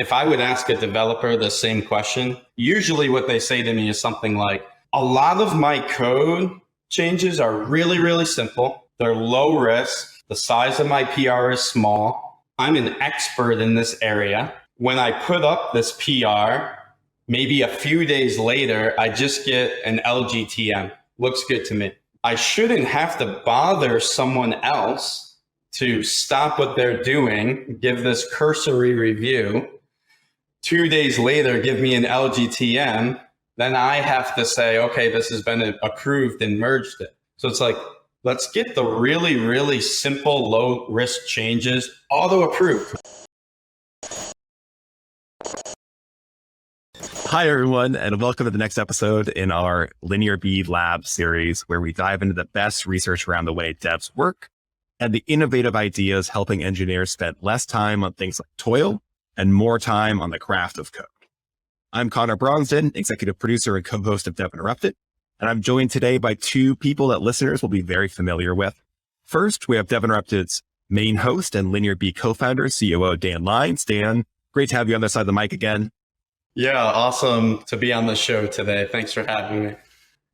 If I would ask a developer the same question, usually what they say to me is something like, a lot of my code changes are really, really simple. They're low risk. The size of my PR is small. I'm an expert in this area. When I put up this PR, maybe a few days later, I just get an LGTM. Looks good to me. I shouldn't have to bother someone else to stop what they're doing, give this cursory review. 2 days later, give me an LGTM. Then I have to say, okay, this has been approved and merged it. So it's like, let's get the really, really simple, low risk changes auto approved. Hi, everyone, and welcome to the next episode in our LinearB Labs series, where we dive into the best research around the way devs work and the innovative ideas helping engineers spend less time on things like toil and more time on the craft of code. I'm Connor Bronsden, executive producer and co-host of Dev Interrupted, and I'm joined today by two people that listeners will be very familiar with. First, we have Dev Interrupted's main host and LinearB co-founder, COO Dan Lines. Dan, great to have you on the side of the mic again. Yeah, awesome to be on the show today. Thanks for having me.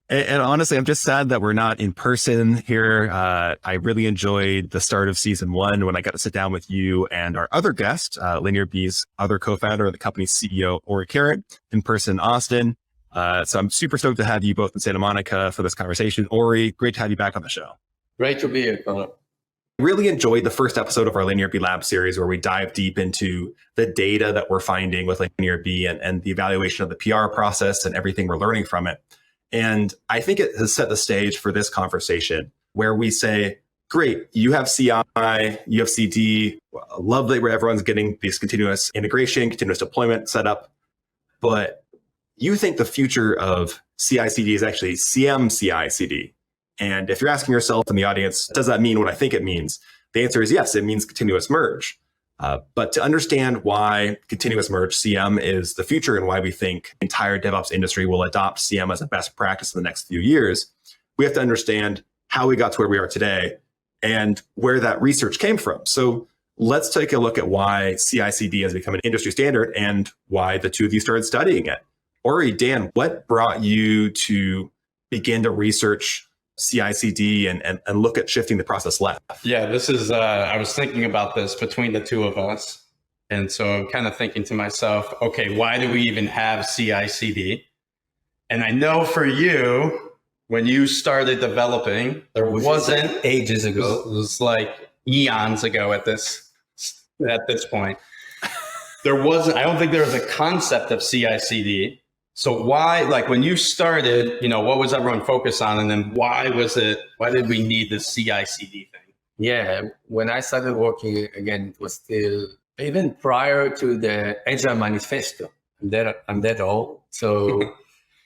And honestly, I'm just sad that we're not in person here. I really enjoyed the start of season 1 when I got to sit down with you and our other guest, LinearB's other co-founder, the company's CEO, Keren, in person in Austin. So I'm super stoked to have you both in Santa Monica for this conversation. Ori, great to have you back on the show. Great to be here, Connor. Really enjoyed the first episode of our LinearB Lab series, where we dive deep into the data that we're finding with LinearB and the evaluation of the PR process and everything we're learning from it. And I think it has set the stage for this conversation where we say, great, you have CI, you have CD, lovely where everyone's getting these continuous integration, continuous deployment set up. But you think the future of CI/CD is actually CM CI/CD. And if you're asking yourself in the audience, does that mean what I think it means? The answer is yes, it means continuous merge. But to understand why continuous merge CM is the future and why we think the entire DevOps industry will adopt CM as a best practice in the next few years, we have to understand how we got to where we are today and where that research came from. So let's take a look at why CI/CD has become an industry standard and why the two of you started studying it. Ori, Dan, what brought you to begin to research CI/CD and look at shifting the process left? Yeah, this is, I was thinking about this between the two of us. And so I'm kind of thinking to myself, okay, why do we even have CI/CD? And I know for you, when you started developing, there wasn't ages ago. It was like eons ago at this point. There wasn't, I don't think there was a concept of CI/CD. So why, like when you started, what was everyone focused on? And then why did we need this CI/CD thing? Yeah, when I started working again, it was still even prior to the Agile Manifesto. I'm that old. So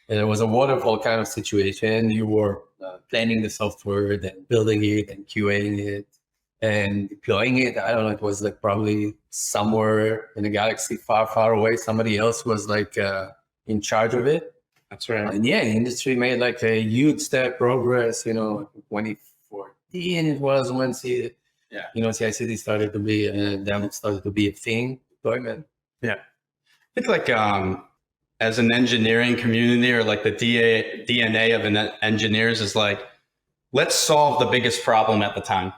it was a waterfall kind of situation. You were planning the software, then building it and QAing it and deploying it. I don't know, it was like probably somewhere in a galaxy far, far away. Somebody else was like, in charge of it. That's right. And yeah, the industry made like a huge step progress, 2014 it was when CI/CD started to be, then started to be a thing, deployment. Yeah. I think like as an engineering community or like the DNA of engineers is like, let's solve the biggest problem at the time.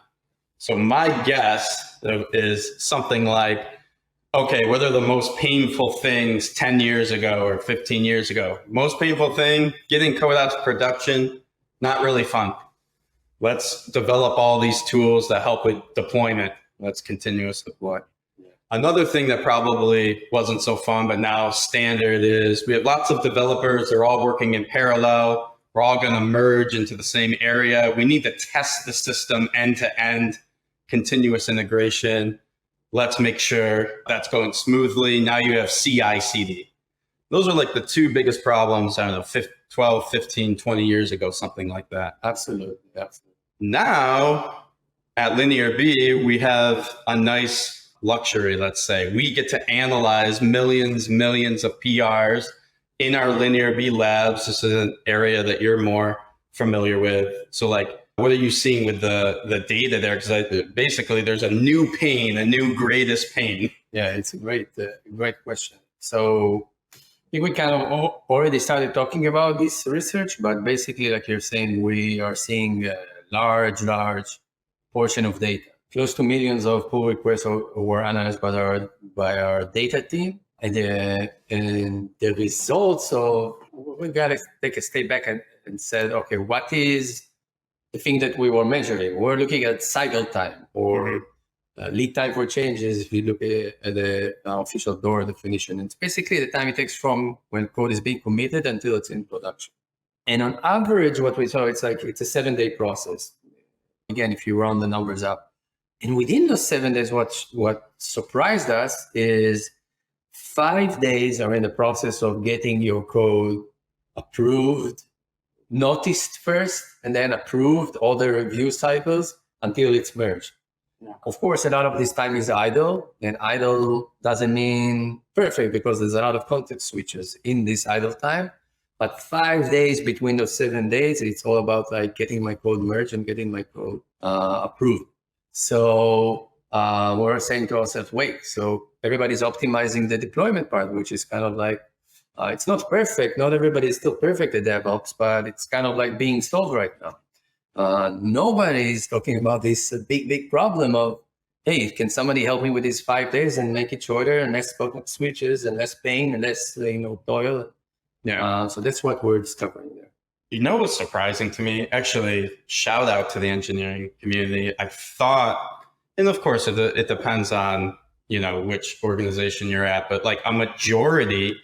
So my guess is something like, okay, what are the most painful things 10 years ago or 15 years ago? Most painful thing, getting code out to production, not really fun. Let's develop all these tools that help with deployment. Let's continuous deploy. Yeah. Another thing that probably wasn't so fun, but now standard is we have lots of developers. They're all working in parallel. We're all going to merge into the same area. We need to test the system end to end, continuous integration. Let's make sure that's going smoothly. Now you have CI/CD. Those are like the two biggest problems, I don't know, 12, 15, 20 years ago, something like that. Absolutely. Now at LinearB, we have a nice luxury, let's say. We get to analyze millions of PRs in our LinearB Labs. This is an area that you're more familiar with. So like What are you seeing with the data there? Because basically there's a new pain, a new greatest pain. Yeah, it's a great question. So I think we kind of already started talking about this research, but basically, like you're saying, we are seeing a large portion of data. Close to millions of pull requests were analyzed by our data team. And the results of, we got to take a step back and said, okay, what is the thing that we were measuring? We're looking at cycle time or lead time for changes. If you look at the official DORA definition, it's basically the time it takes from when code is being committed until it's in production. And on average, what we saw, it's a 7-day process. Again, if you round the numbers up. And within those 7 days, what surprised us is 5 days are in the process of getting your code approved, noticed first, and then approved, all the review cycles until it's merged. Yeah. Of course, a lot of this time is idle, and idle doesn't mean perfect because there's a lot of context switches in this idle time. But 5 days between those 7 days, it's all about like getting my code merged and getting my code approved. So we're saying to ourselves, wait, so everybody's optimizing the deployment part, which is kind of like, it's not perfect. Not everybody is still perfect at DevOps, but it's kind of like being solved right now. Nobody is talking about this big problem of, hey, can somebody help me with these 5 days and make it shorter and less context switches and less pain and less, toil? Yeah. So that's what we're discovering there. You know what's surprising to me? Actually, shout out to the engineering community. I thought, and of course it depends on, which organization you're at, but like a majority,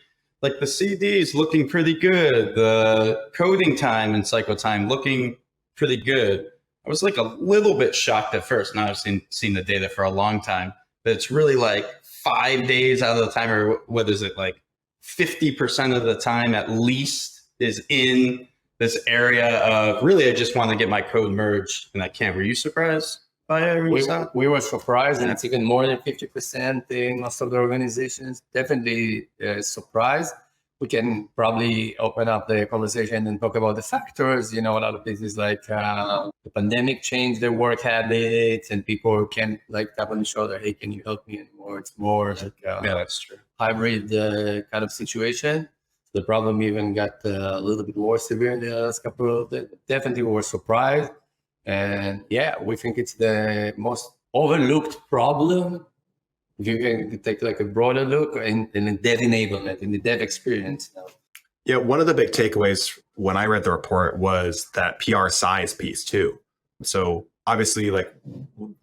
like the CD is looking pretty good. The coding time and cycle time looking pretty good. I was like a little bit shocked at first. Now I've seen the data for a long time, but it's really like 5 days out of the time, or what is it, like 50% of the time at least is in this area of really, I just want to get my code merged and I can't. Were you surprised by it? We were surprised, and it's even more than 50% in most of the organizations. Definitely surprised. We can probably open up the conversation and talk about the factors. A lot of this is like the pandemic changed their work habits, and people can't like tap on the shoulder, hey, can you help me anymore? It's more like yeah, that's true. Hybrid kind of situation. The problem even got a little bit more severe in the last couple of days. Definitely we were surprised. And yeah, we think it's the most overlooked problem. If you can take like a broader look in the dev enablement, in the dev experience. Yeah, one of the big takeaways when I read the report was that PR size piece too. So obviously, like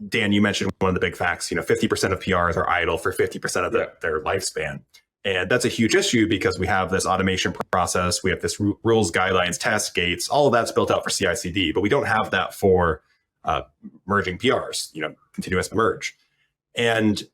Dan, you mentioned one of the big facts, 50% of PRs are idle for 50% of their lifespan. And that's a huge issue because we have this automation process, we have this rules, guidelines, test gates, all of that's built out for CI/CD, but we don't have that for merging PRs, continuous merge. And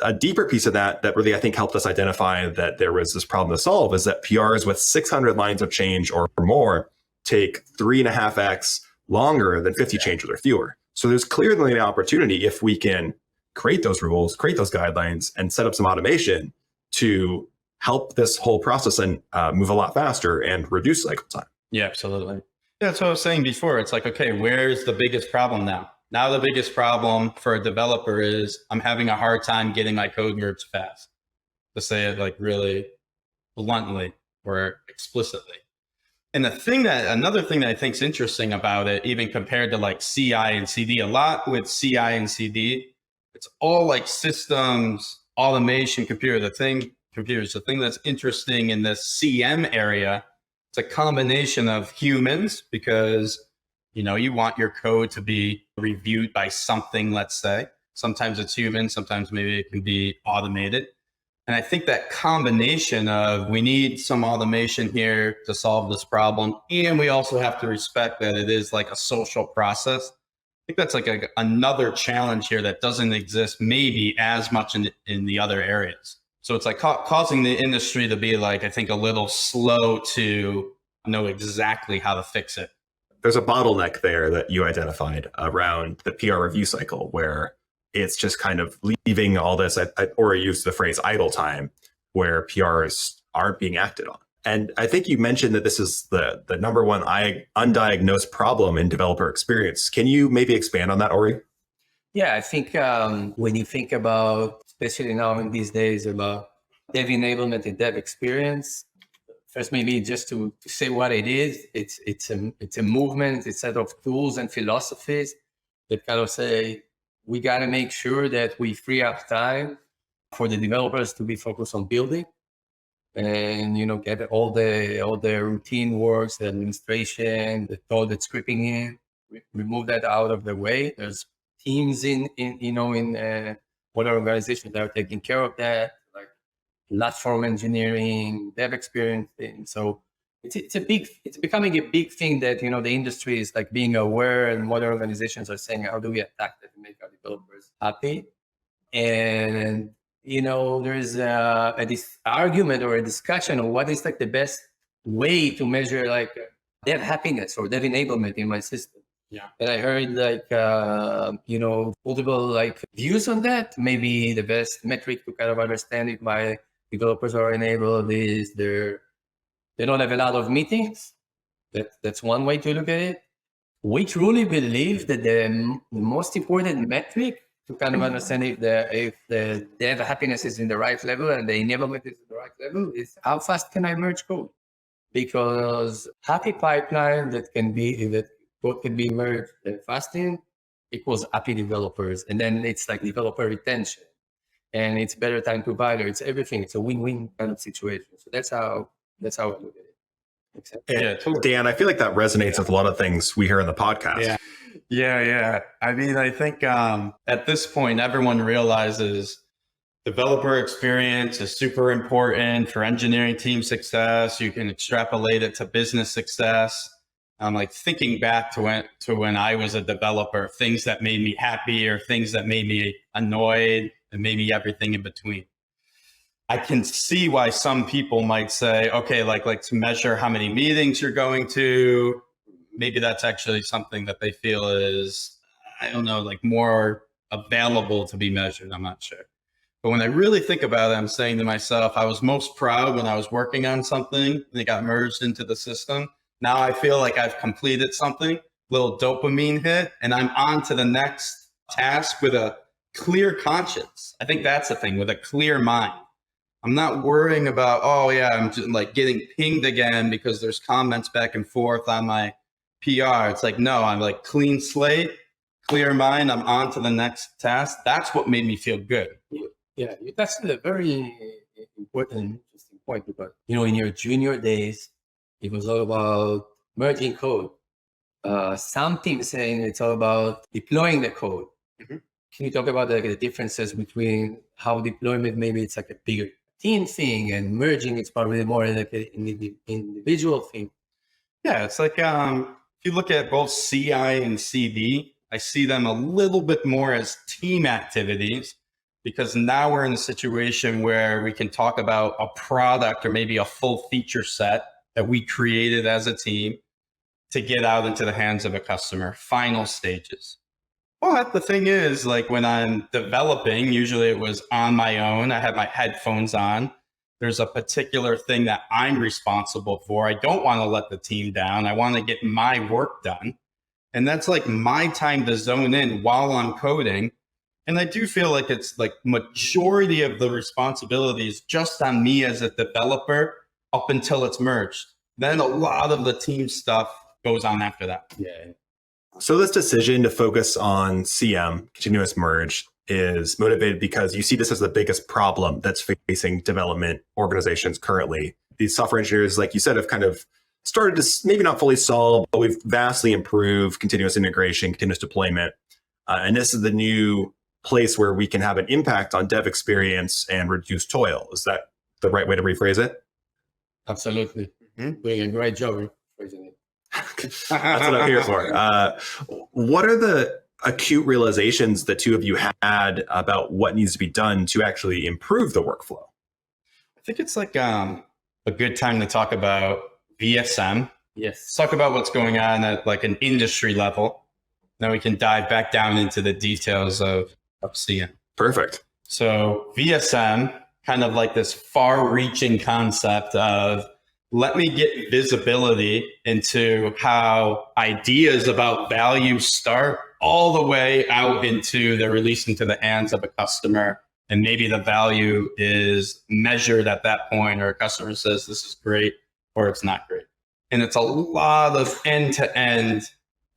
a deeper piece of that really, I think, helped us identify that there was this problem to solve is that PRs with 600 lines of change or more take 3.5x longer than 50 changes or fewer. So there's clearly an opportunity if we can create those rules, create those guidelines, and set up some automation to help this whole process and move a lot faster and reduce cycle time. Yeah, absolutely. Yeah, that's what I was saying before. It's like, okay, where's the biggest problem now? Now the biggest problem for a developer is I'm having a hard time getting my code merged fast, to say it like really bluntly or explicitly. And another thing that I think is interesting about it, even compared to like CI and CD, a lot with CI and CD, it's all like systems, automation, computers. The thing that's interesting in the CM area, it's a combination of humans because, you want your code to be reviewed by something, let's say. Sometimes it's human, sometimes maybe it can be automated. And I think that combination of we need some automation here to solve this problem, and we also have to respect that it is like a social process. I think that's like another challenge here that doesn't exist maybe as much in the other areas. So it's like causing the industry to be like, I think, a little slow to know exactly how to fix it. There's a bottleneck there that you identified around the PR review cycle where it's just kind of leaving all this, or I used the phrase idle time, where PRs aren't being acted on. And I think you mentioned that this is the number one undiagnosed problem in developer experience. Can you maybe expand on that, Ori? Yeah, I think when you think about, especially now in these days, about dev enablement and dev experience, first maybe just to say what it is, it's a movement, it's a set of tools and philosophies that kind of say we got to make sure that we free up time for the developers to be focused on building, and get all the routine works, the administration, all the scripting in, remove that out of the way. There's teams in what organizations that are taking care of that, like platform engineering, dev experience thing. So it's becoming a big thing that the industry is like being aware, and what organizations are saying, how do we attack that and make our developers happy? And there's this argument or a discussion of what is like the best way to measure like dev happiness or dev enablement in my system. Yeah. And I heard like multiple like views on that. Maybe the best metric to kind of understand if my developers are enabled is they don't have a lot of meetings. That's one way to look at it. We truly believe that the most important metric to kind of understand if the dev happiness is in the right level and the enablement is in the right level is how fast can I merge code? Because happy pipeline that code can be merged fast in equals happy developers. And then it's like developer retention, and it's better time to value. It's everything. It's a win-win kind of situation. So that's how I look at it. Yeah, totally. Dan, I feel like that resonates with a lot of things we hear in the podcast. Yeah. I mean, I think at this point, everyone realizes developer experience is super important for engineering team success. You can extrapolate it to business success. I'm like thinking back to when I was a developer, things that made me happy or things that made me annoyed, and maybe everything in between. I can see why some people might say, okay, like to measure how many meetings you're going to, maybe that's actually something that they feel is, I don't know, like more available to be measured. I'm not sure. But when I really think about it, I'm saying to myself, I was most proud when I was working on something and it got merged into the system. Now I feel like I've completed something, little dopamine hit, and I'm on to the next task with a clear conscience. I think that's the thing, with a clear mind. I'm not worrying about, oh yeah, I'm just like getting pinged again because there's comments back and forth on my PR. It's like, no, I'm like clean slate, clear mind. I'm on to the next task. That's what made me feel good. Yeah, that's a very important and interesting point, because, in your junior days, it was all about merging code. Some teams saying it's all about deploying the code. Mm-hmm. Can you talk about the differences between how deployment, maybe it's like a bigger team thing, and merging it's probably more like an individual thing? Yeah, it's like if you look at both CI and CD, I see them a little bit more as team activities, because now we're in a situation where we can talk about a product or maybe a full feature set that we created as a team to get out into the hands of a customer, final stages. But the thing is, like when I'm developing, usually it was on my own. I had my headphones on. There's a particular thing that I'm responsible for. I don't want to let the team down. I want to get my work done. And that's like my time to zone in while I'm coding. And I do feel like it's like majority of the responsibility is just on me as a developer up until it's merged. Then a lot of the team stuff goes on after that. Yeah. So this decision to focus on CM, continuous merge, is motivated because you see this as the biggest problem that's facing development organizations currently. These software engineers, like you said, have kind of started to maybe not fully solve, but we've vastly improved continuous integration, continuous deployment. And this is the new place where we can have an impact on dev experience and reduce toil. Is that the right way to rephrase it? Absolutely. Mm-hmm. Doing a great job rephrasing it. That's what I'm here for. What are the acute realizations the two of you had about what needs to be done to actually improve the workflow? I think it's like a good time to talk about VSM. Yes. Let's talk about what's going on at like an industry level. Then we can dive back down into the details of CM. Perfect. So VSM, kind of like this far-reaching concept of let me get visibility into how ideas about value start all the way out into they're released into the hands of a customer. And maybe the value is measured at that point, or a customer says, this is great, or it's not great. And it's a lot of end-to-end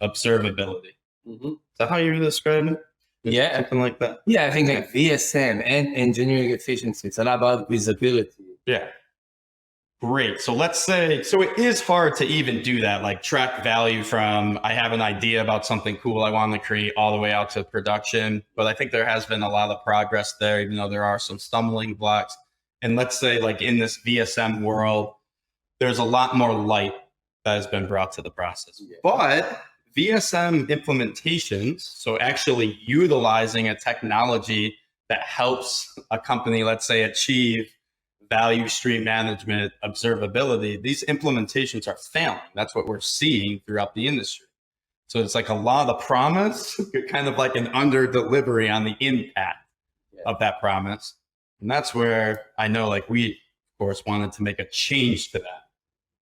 observability. Mm-hmm. Is that how you describe it? Yeah. Something like that. Yeah, I think like VSM and engineering efficiency, it's a lot about visibility. Yeah. Great. So let's say, so it is hard to even do that, like track value from I have an idea about something cool I want to create all the way out to production. But I think there has been a lot of progress there, even though there are some stumbling blocks. And let's say like in this VSM world, there's a lot more light that has been brought to the process. Yeah. But VSM implementations, so actually utilizing a technology that helps a company, let's say, achieve value stream management, observability, these implementations are failing. That's what we're seeing throughout the industry. So it's like a lot of promise, kind of like an under delivery on the impact of that promise. And that's where I know like we, of course, wanted to make a change to that.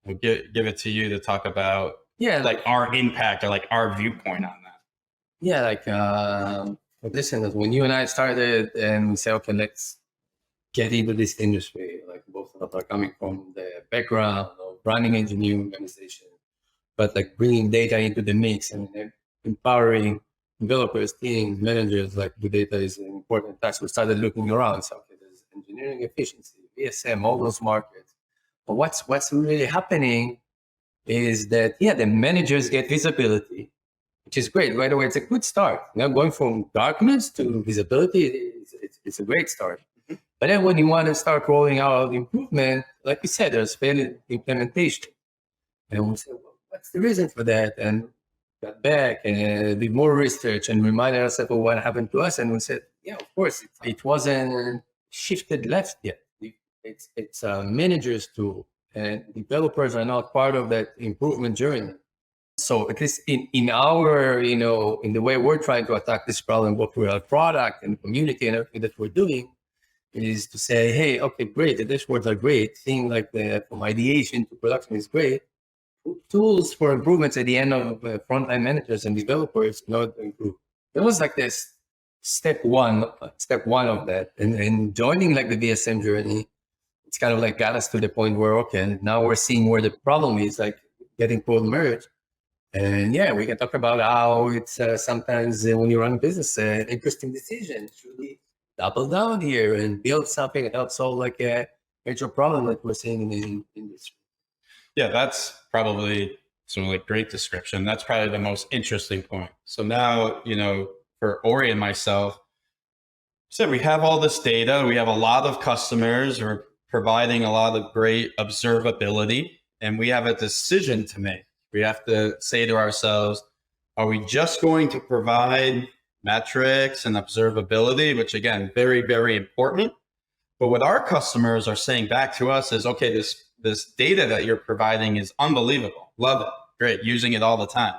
We'll give it to you to talk about like our impact or like our viewpoint on that. Yeah, like listen, when you and I started and we said, okay, let's get into this industry, like both of us are coming from the background of running engineering organization, but like bringing data into the mix and empowering developers, teams, managers, like the data is an important task. We started looking around. So okay, there's engineering efficiency, VSM, all those markets. But what's really happening is that, yeah, the managers get visibility, which is great. Right away, it's a good start. Now going from darkness to visibility, it's a great start. But then when you want to start rolling out improvement, like you said, there's failed implementation. And we said, well, what's the reason for that? And got back and did more research and reminded ourselves of what happened to us. And we said, yeah, of course, it wasn't shifted left yet. It's a manager's tool, and developers are not part of that improvement journey. So at least in our, in the way we're trying to attack this problem, both with our product and community and everything that we're doing, is to say, hey, okay, great, the dashboards are great. Things like from ideation to production is great. Tools for improvements at the end of frontline managers and developers in order to improve. It was like this step one of that. And joining like the VSM journey, it's kind of like got us to the point where, okay, now we're seeing where the problem is, like getting code merged. And yeah, we can talk about how it's sometimes when you run a business, an interesting decision. Should we double down here and build something that helps solve like a major problem that we're seeing in the industry? Yeah, that's probably some like great description. That's probably the most interesting point. So now, for Ori and myself, so we have all this data, we have a lot of customers, we're providing a lot of great observability, and we have a decision to make. We have to say to ourselves, are we just going to provide metrics and observability, which again, very, very important. But what our customers are saying back to us is, okay, this data that you're providing is unbelievable. Love it. Great. Using it all the time.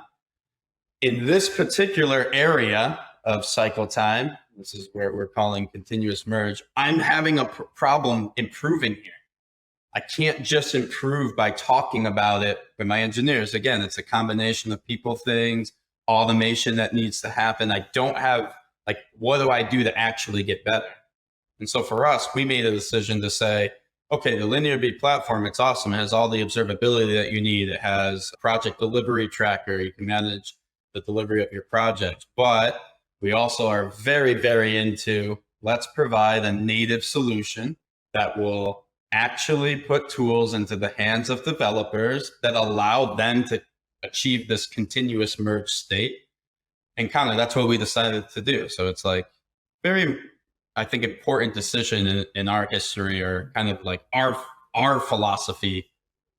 In this particular area of cycle time, this is where we're calling continuous merge, I'm having a problem improving here. I can't just improve by talking about it with my engineers. Again, it's a combination of people things, automation that needs to happen. I don't have, like, what do I do to actually get better? And so for us, we made a decision to say, okay, the LinearB platform, it's awesome. It has all the observability that you need. It has a project delivery tracker. You can manage the delivery of your project. But we also are very, very into, let's provide a native solution that will actually put tools into the hands of developers that allow them to achieve this continuous merge state. And kind of that's what we decided to do. So it's like very, I think, important decision in our history, or kind of like our philosophy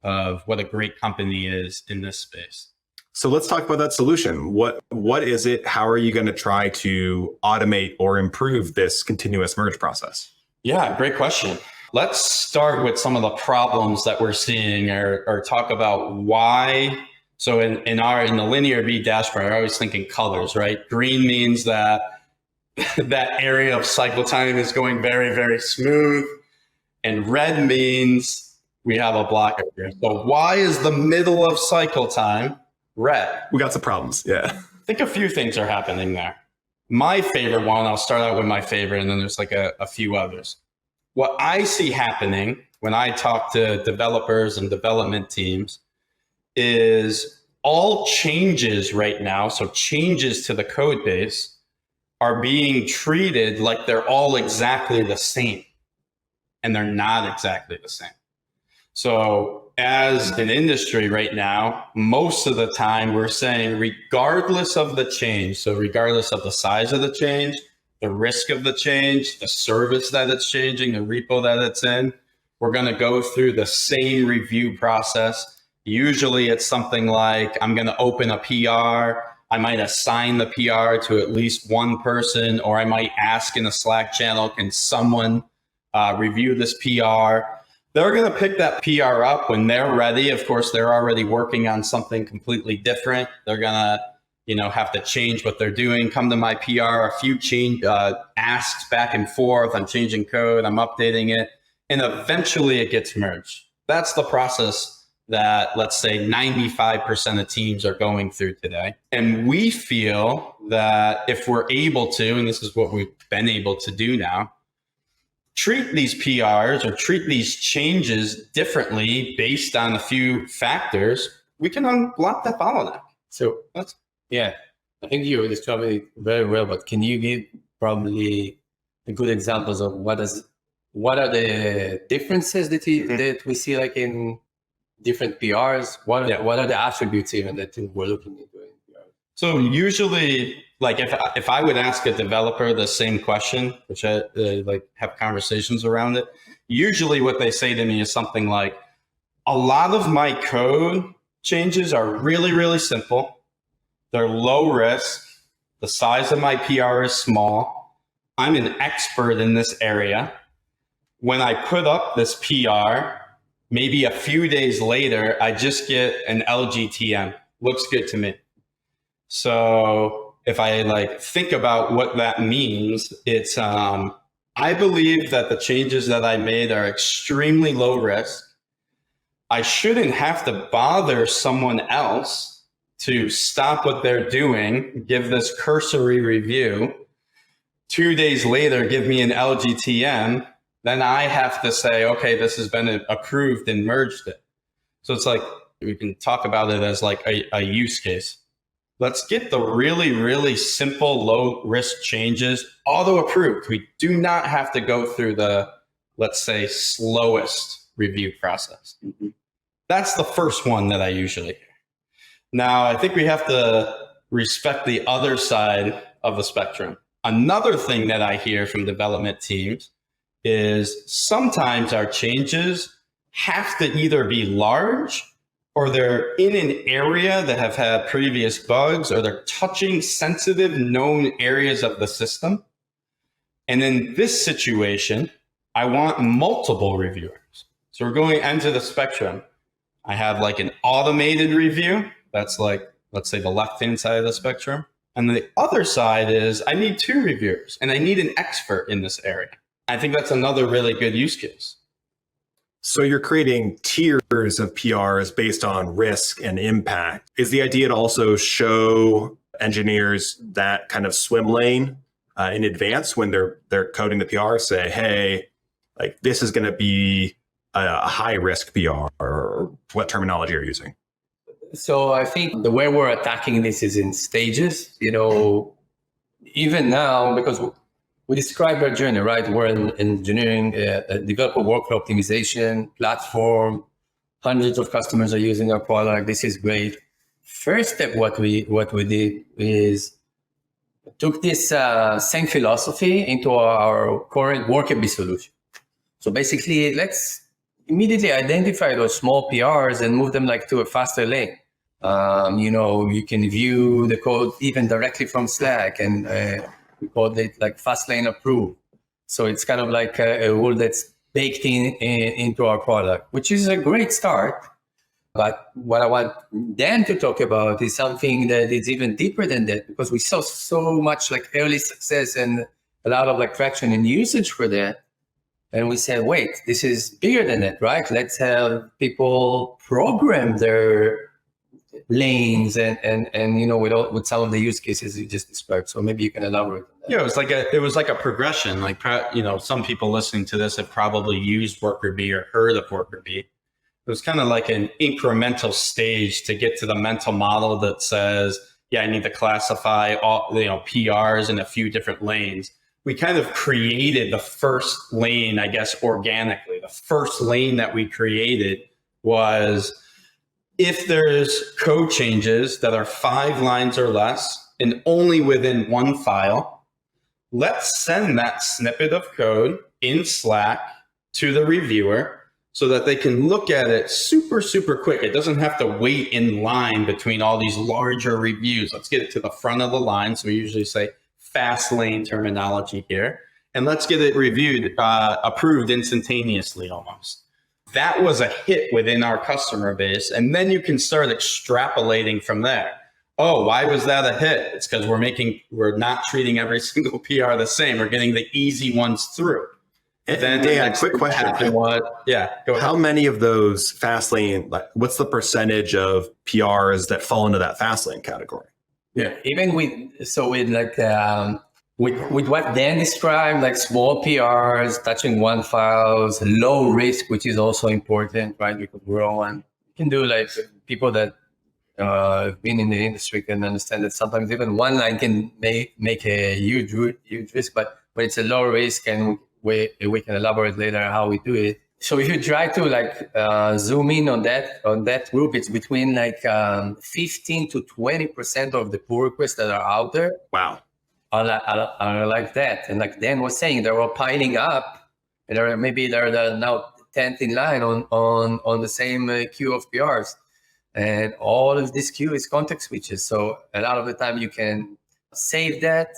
of what a great company is in this space. So let's talk about that solution. What is it? How are you going to try to automate or improve this continuous merge process? Yeah, great question. Let's start with some of the problems that we're seeing, or talk about why. So in the LinearB dashboard, I always think in colors, right? Green means that that area of cycle time is going very, very smooth. And red means we have a blocker here. So why is the middle of cycle time red? We got some problems. Yeah. I think a few things are happening there. My favorite one, I'll start out with my favorite, and then there's like a few others. What I see happening when I talk to developers and development teams is all changes right now, so changes to the code base, are being treated like they're all exactly the same. And they're not exactly the same. So as an industry right now, most of the time we're saying, regardless of the change, so regardless of the size of the change, the risk of the change, the service that it's changing, the repo that it's in, we're going to go through the same review process. Usually it's something like, I'm going to open a PR. I might assign the PR to at least one person, or I might ask in a Slack channel, can someone review this PR? They're going to pick that PR up when they're ready. Of course, they're already working on something completely different. They're going to, have to change what they're doing. Come to my PR, a few asks back and forth. I'm changing code. I'm updating it. And eventually it gets merged. That's the process that, let's say, 95% of teams are going through today. And we feel that if we're able to, and this is what we've been able to do now, treat these PRs or treat these changes differently based on a few factors, we can unblock that bottleneck. So I think you described it very well, but can you give probably the good examples of what are the differences that we see like in different PRs? What are the attributes even that we're looking into in PRs? So usually, like if I would ask a developer the same question, which I have conversations around it, usually what they say to me is something like, a lot of my code changes are really, really simple. They're low risk. The size of my PR is small. I'm an expert in this area. When I put up this PR, maybe a few days later, I just get an LGTM. Looks good to me. So if I think about what that means, it's I believe that the changes that I made are extremely low risk. I shouldn't have to bother someone else to stop what they're doing, give this cursory review. 2 days later, give me an LGTM. Then I have to say, okay, this has been approved and merged it. So it's like, we can talk about it as like a use case. Let's get the really, really simple, low risk changes auto approved. We do not have to go through the, let's say, slowest review process. That's the first one that I usually hear. Now, I think we have to respect the other side of the spectrum. Another thing that I hear from development teams is sometimes our changes have to either be large, or they're in an area that have had previous bugs, or they're touching sensitive known areas of the system. And in this situation, I want multiple reviewers. So we're going into the spectrum. I have like an automated review. That's like, let's say the left-hand side of the spectrum. And the other side is I need 2 reviewers and I need an expert in this area. I think that's another really good use case. So you're creating tiers of PRs based on risk and impact. Is the idea to also show engineers that kind of swim lane in advance when they're coding the PR? Say, hey, like this is going to be a high risk PR, or what terminology are you using? So I think the way we're attacking this is in stages. Even now, because we describe our journey, right? We're in engineering, a developer workflow optimization platform. Hundreds of customers are using our product. This is great. First step, what we did is took this same philosophy into our current workable solution. So basically, let's immediately identify those small PRs and move them to a faster lane. You can view the code even directly from Slack, and we call it fast lane approved. So it's kind of like a rule that's baked into our product, which is a great start. But what I want Dan to talk about is something that is even deeper than that, because we saw so much early success and a lot of traction and usage for that. And we said, wait, this is bigger than that, right? Let's have people program their lanes and with some of the use cases you just described. So maybe you can elaborate on that. Yeah, it was like a progression. Like, some people listening to this have probably used Worker Bee or heard of Worker Bee. It was kind of like an incremental stage to get to the mental model that says, yeah, I need to classify all, PRs in a few different lanes. We kind of created the first lane, I guess, organically. The first lane that we created was, if there's code changes that are 5 lines or less and only within one file, let's send that snippet of code in Slack to the reviewer so that they can look at it super, super quick. It doesn't have to wait in line between all these larger reviews. Let's get it to the front of the line. So we usually say fast lane terminology here. And let's get it reviewed, approved instantaneously almost. That was a hit within our customer base. And then you can start extrapolating from there. Oh, why was that a hit? It's because we're not treating every single PR the same. We're getting the easy ones through. And then Dan, quick question. Go ahead. How many of those fast lane, what's the percentage of PRs that fall into that fast lane category? Yeah, even with what Dan described, like small PRs, touching one files, low risk, which is also important, right? Because we're all you can do like people that have been in the industry can understand that sometimes even one line can make a huge risk, but when it's a low risk, and we can elaborate later how we do it. So if you try to zoom in on that group, it's between 15 to 20% of the pull requests that are out there. Wow. Are like that. And like Dan was saying, they're all piling up, and they're now 10th in line on the same queue of PRs. And all of this queue is context switches. So a lot of the time you can save that,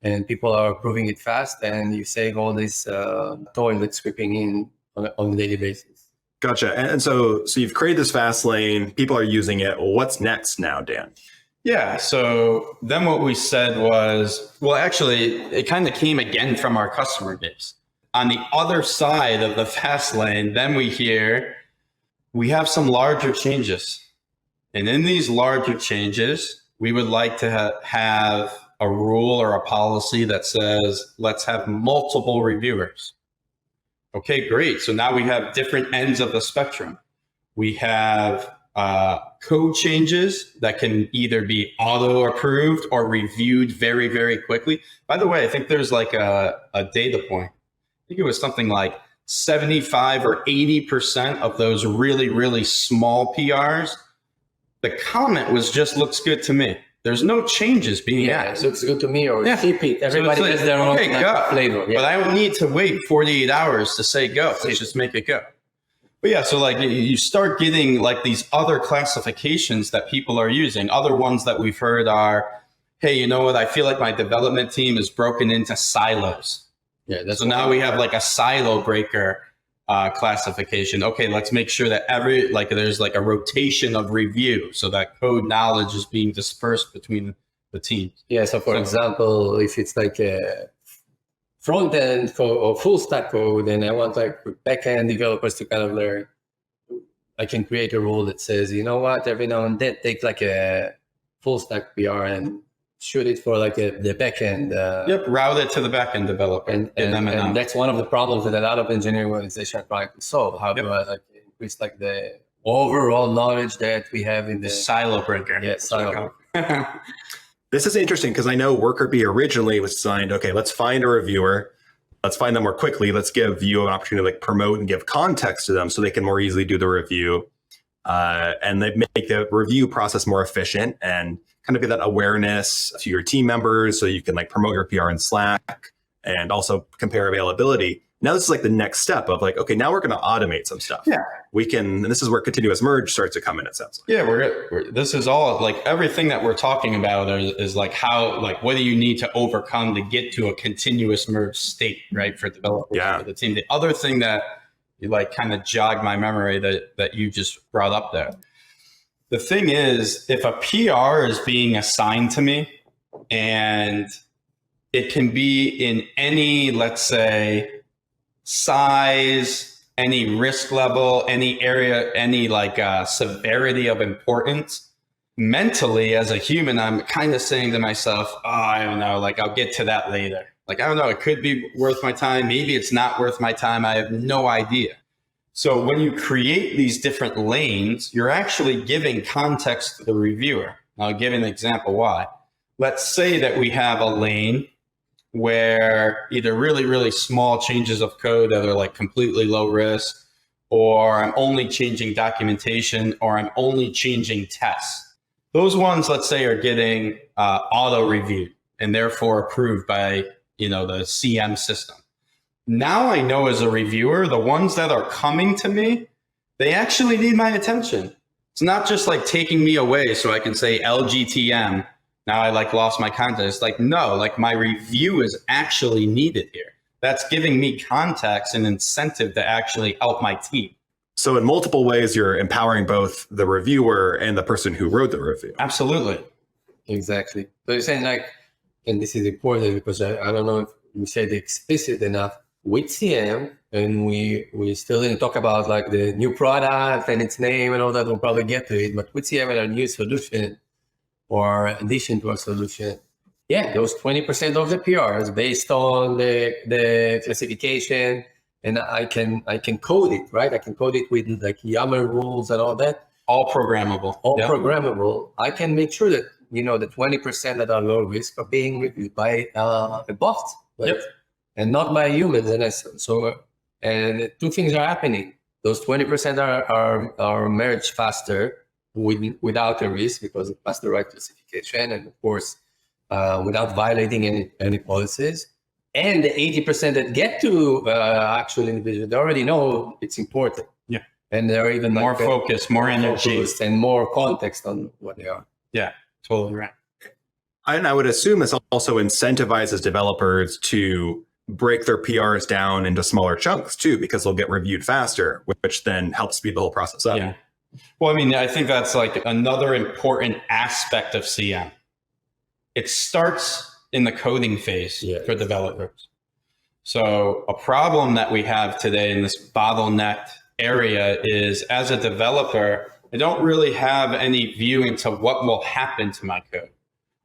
and people are approving it fast, and you save all this toil that's creeping in on a daily basis. Gotcha. And so you've created this fast lane, people are using it. What's next now, Dan? Yeah. So then what we said was, well, actually, it kind of came again from our customer base. On the other side of the fast lane, then we hear we have some larger changes. And in these larger changes, we would like to have a rule or a policy that says, let's have multiple reviewers. Okay, great. So now we have different ends of the spectrum. We have code changes that can either be auto approved or reviewed very, very quickly. By the way, I think there's like a data point. I think it was something like 75 or 80% of those really, really small PRs, the comment was just looks good to me. There's no changes being added. It looks good to me, or keep it. Everybody has their own flavor. Yeah. But I don't need to wait 48 hours to say go. Let's just make it go. But yeah, so like you start getting like these other classifications that people are using. Other ones that we've heard are, hey, you know what? I feel like my development team is broken into silos. Yeah. So now we have like a silo breaker classification. Okay, let's make sure that there's like a rotation of review so that code knowledge is being dispersed between the teams. Yeah. So for example, if it's like a front end or full stack code, and I want like back end developers to kind of learn, I can create a rule that says, you know what, every now and then take like a full stack PR and shoot it for like the back end. Route it to the back end developer. And that's one of the problems that a lot of engineering organizations are trying to solve. How do I increase like the overall knowledge that we have in the silo breaker? Yeah, silo. This is interesting because I know Worker Bee originally was designed, okay, let's find a reviewer. Let's find them more quickly. Let's give you an opportunity to like promote and give context to them so they can more easily do the review. And they make the review process more efficient and kind of get that awareness to your team members so you can like promote your PR in Slack and also compare availability. Now this is like the next step of like, okay, now we're going to automate some stuff. Yeah. We can, and this is where continuous merge starts to come in, it sounds like. Yeah, this is all like everything that we're talking about is like how, like, what do you need to overcome to get to a continuous merge state, right? For developers, for the team. The other thing that you like kind of jogged my memory that you just brought up there. The thing is, if a PR is being assigned to me and it can be in any, let's say, size, any risk level, any area, any like severity of importance. Mentally, as a human, I'm kind of saying to myself, oh, I don't know, like I'll get to that later. Like, I don't know, it could be worth my time. Maybe it's not worth my time. I have no idea. So when you create these different lanes, you're actually giving context to the reviewer. I'll give an example why. Let's say that we have a lane where either really, really small changes of code that are like completely low risk, or I'm only changing documentation, or I'm only changing tests. Those ones, let's say, are getting auto reviewed and therefore approved by, the CM system. Now I know as a reviewer, the ones that are coming to me, they actually need my attention. It's not just like taking me away so I can say LGTM. Now I like lost my context. Like, no, like my review is actually needed here. That's giving me context and incentive to actually help my team. So in multiple ways, you're empowering both the reviewer and the person who wrote the review. Absolutely. Exactly. So you're saying like, and this is important because I don't know if we said explicit enough with CM, and we still didn't talk about like the new product and its name and all that. We'll probably get to it, but with CM and our new solution or addition to our solution, yeah, those 20% of the PRs based on the classification. And I can code it, right? I can code it with like YAML rules and all that. All programmable. All programmable. I can make sure that, the 20% that are low risk are being reviewed by a bot, right? Yep. And not by humans. And two things are happening. Those 20% are merged faster without a risk because it passed the right classification, and of course, without violating any policies. And the 80% that get to actual individuals, they already know it's important. Yeah. And they're even more focus, more energy, and more context on what they are. Yeah, totally right. And I would assume this also incentivizes developers to break their PRs down into smaller chunks too, because they'll get reviewed faster, which then helps speed the whole process up. Yeah. Well, I mean, I think that's like another important aspect of CM. It starts in the coding phase for developers. So a problem that we have today in this bottlenecked area is, as a developer, I don't really have any view into what will happen to my code.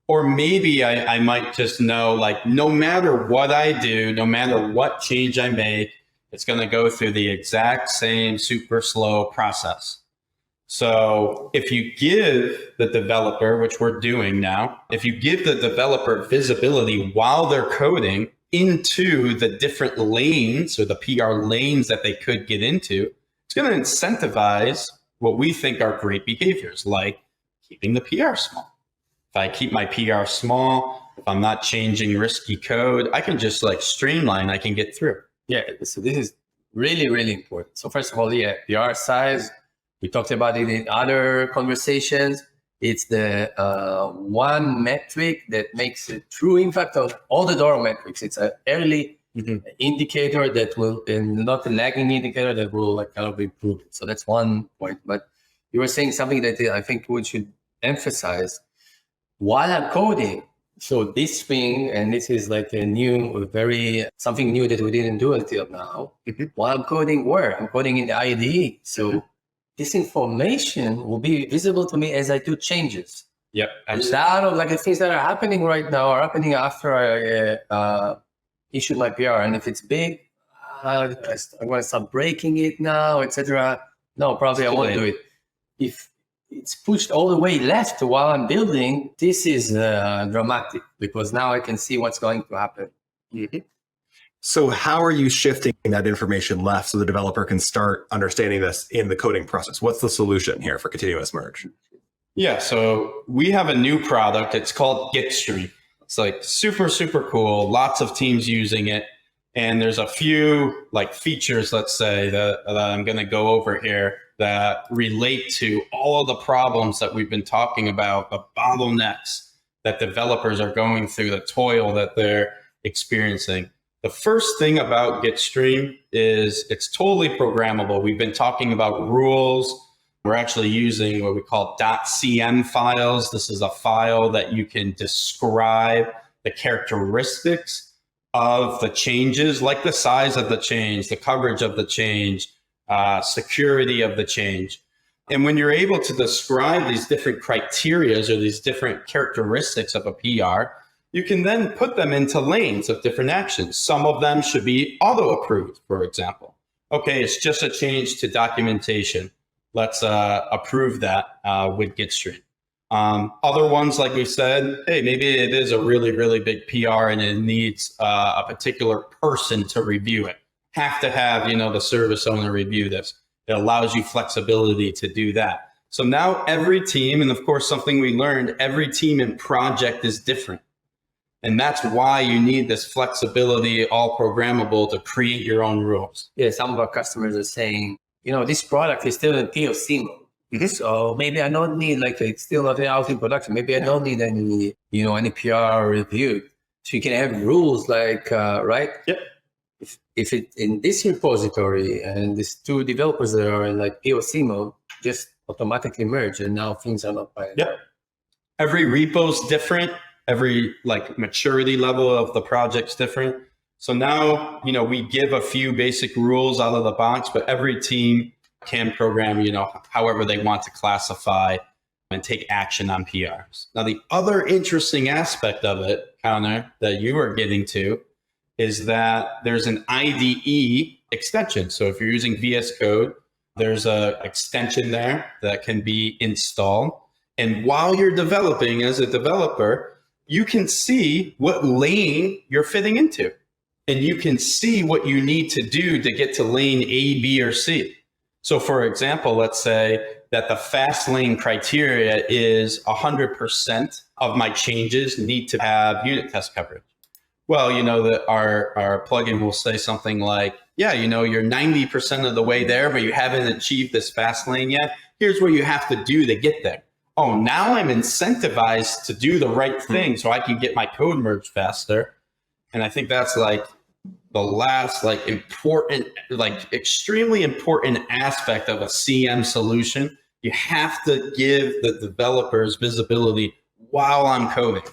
Or maybe I might just know, like, no matter what I do, no matter what change I make, it's going to go through the exact same super slow process. So if you give the developer, which we're doing now, if you give the developer visibility while they're coding into the different lanes or the PR lanes that they could get into, it's going to incentivize what we think are great behaviors, like keeping the PR small. If I keep my PR small, if I'm not changing risky code, I can just like streamline, I can get through. Yeah, so this is really, really important. So first of all, PR size, we talked about it in other conversations. It's the one metric that makes a true impact on all the door metrics. It's an early indicator that will, and not a lagging indicator that will like kind of improve it. So that's one point. But you were saying something that I think we should emphasize while I'm coding. So this thing, and this is like a new, something new that we didn't do until now. While I'm coding, where? I'm coding in the IDE. So this information will be visible to me as I do changes. Yep. A lot of like the things that are happening right now are happening after I issued my PR. And if it's big, I'm going to start breaking it now, etc. No, probably I won't do it. If it's pushed all the way left while I'm building, this is dramatic because now I can see what's going to happen. So how are you shifting that information left so the developer can start understanding this in the coding process? What's the solution here for continuous merge? Yeah, so we have a new product. It's called gitStream. It's like super, super cool. Lots of teams using it. And there's a few like features, let's say, that I'm going to go over here that relate to all of the problems that we've been talking about, the bottlenecks that developers are going through, the toil that they're experiencing. The first thing about gitStream is it's totally programmable. We've been talking about rules. We're actually using what we call .cm files. This is a file that you can describe the characteristics of the changes, like the size of the change, the coverage of the change, security of the change. And when you're able to describe these different criterias or these different characteristics of a PR, you can then put them into lanes of different actions. Some of them should be auto-approved, for example. Okay, it's just a change to documentation. Let's approve that with gitStream. Other ones, like we said, hey, maybe it is a really, really big PR and it needs a particular person to review it. Have to have, the service owner review this. It allows you flexibility to do that. So now every team, and of course, something we learned, every team and project is different. And that's why you need this flexibility, all programmable, to create your own rules. Yeah, some of our customers are saying, this product is still in POC mode. Mm-hmm. So maybe I don't need, it's still not out in production. Maybe I don't need any, any PR review. So you can have rules right? Yep. If it in this repository and these two developers that are in POC mode, just automatically merge, and now things are not by. Yep. Every repo's different. Every maturity level of the project's different. So now, we give a few basic rules out of the box, but every team can program, however they want to classify and take action on PRs. Now, the other interesting aspect of it, Connor, that you are getting to, is that there's an IDE extension. So if you're using VS Code, there's an extension there that can be installed. And while you're developing as a developer, you can see what lane you're fitting into. And you can see what you need to do to get to lane A, B, or C. So for example, let's say that the fast lane criteria is 100% of my changes need to have unit test coverage. Well, that our plugin will say something like, yeah, you're 90% of the way there, but you haven't achieved this fast lane yet. Here's what you have to do to get there. Oh, now I'm incentivized to do the right thing so I can get my code merged faster. And I think that's the last important, extremely important aspect of a CM solution. You have to give the developers visibility while I'm coding.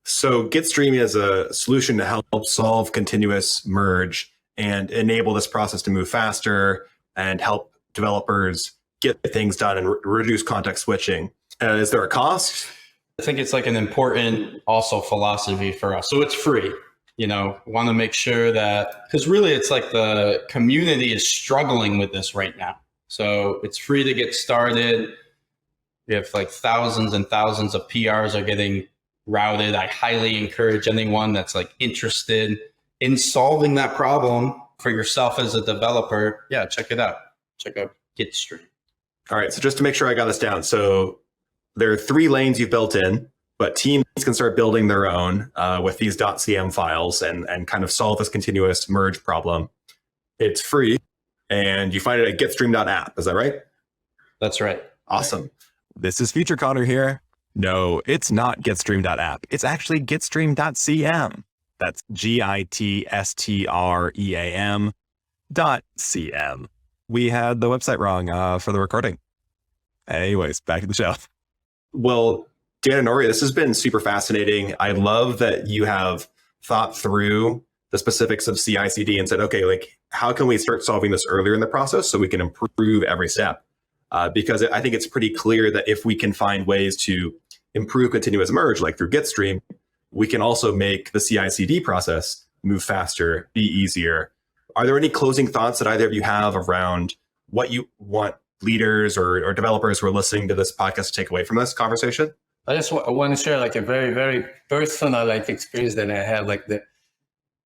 So gitStream is a solution to help solve continuous merge and enable this process to move faster and help developers get things done and reduce context switching. Is there a cost? I think it's an important also philosophy for us. So it's free. Want to make sure that, because really it's the community is struggling with this right now. So it's free to get started. We have thousands and thousands of PRs are getting routed. I highly encourage anyone that's interested in solving that problem for yourself as a developer. Yeah, check it out. Check out gitStream. All right. So just to make sure I got this down. So there are 3 lanes you've built in, but teams can start building their own with these .cm files and kind of solve this continuous merge problem. It's free, and you find it at gitstream.app. Is that right? That's right. Awesome. This is Future Connor here. No, it's not gitstream.app. It's actually gitstream.cm. That's gitstream.cm. We had the website wrong for the recording. Anyways, back to the show. Well, Dan and Nori, this has been super fascinating. I love that you have thought through the specifics of CI/CD and said, okay, how can we start solving this earlier in the process so we can improve every step? Because I think it's pretty clear that if we can find ways to improve continuous merge, through gitStream, we can also make the CI/CD process move faster, be easier. Are there any closing thoughts that either of you have around what you want leaders or developers who are listening to this podcast to take away from this conversation? I just want to share a very, very personal experience that I had, the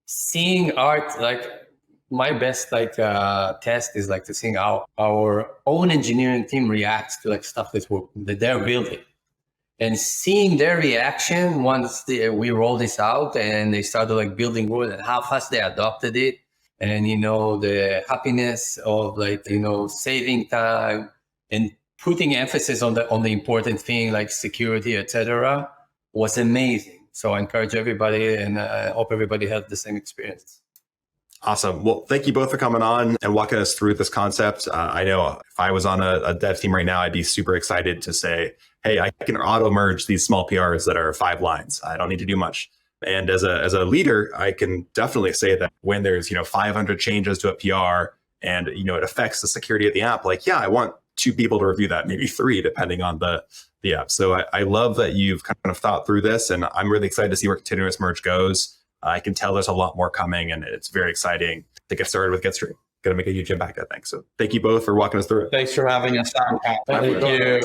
seeing art. My best test is to seeing how our own engineering team reacts to stuff that they're building, and seeing their reaction once we roll this out and they started building wood and how fast they adopted it, and the happiness of saving time and putting emphasis on the important thing security, etc., was amazing. So I encourage everybody, and I hope everybody has the same experience. Awesome. Well, thank you both for coming on and walking us through this concept. I know if I was on a dev team right now, I'd be super excited to say, hey, I can auto merge these small PRs that are 5 lines. I don't need to do much. And as a leader, I can definitely say that when there's 500 changes to a PR and it affects the security of the app, like I want 2 people to review that, maybe 3, depending on the app. So I love that you've kind of thought through this, and I'm really excited to see where continuous merge goes. I can tell there's a lot more coming, and it's very exciting to get started with gitStream. Going to make a huge impact, I think. So thank you both for walking us through it. Thanks for having us on. Thank you.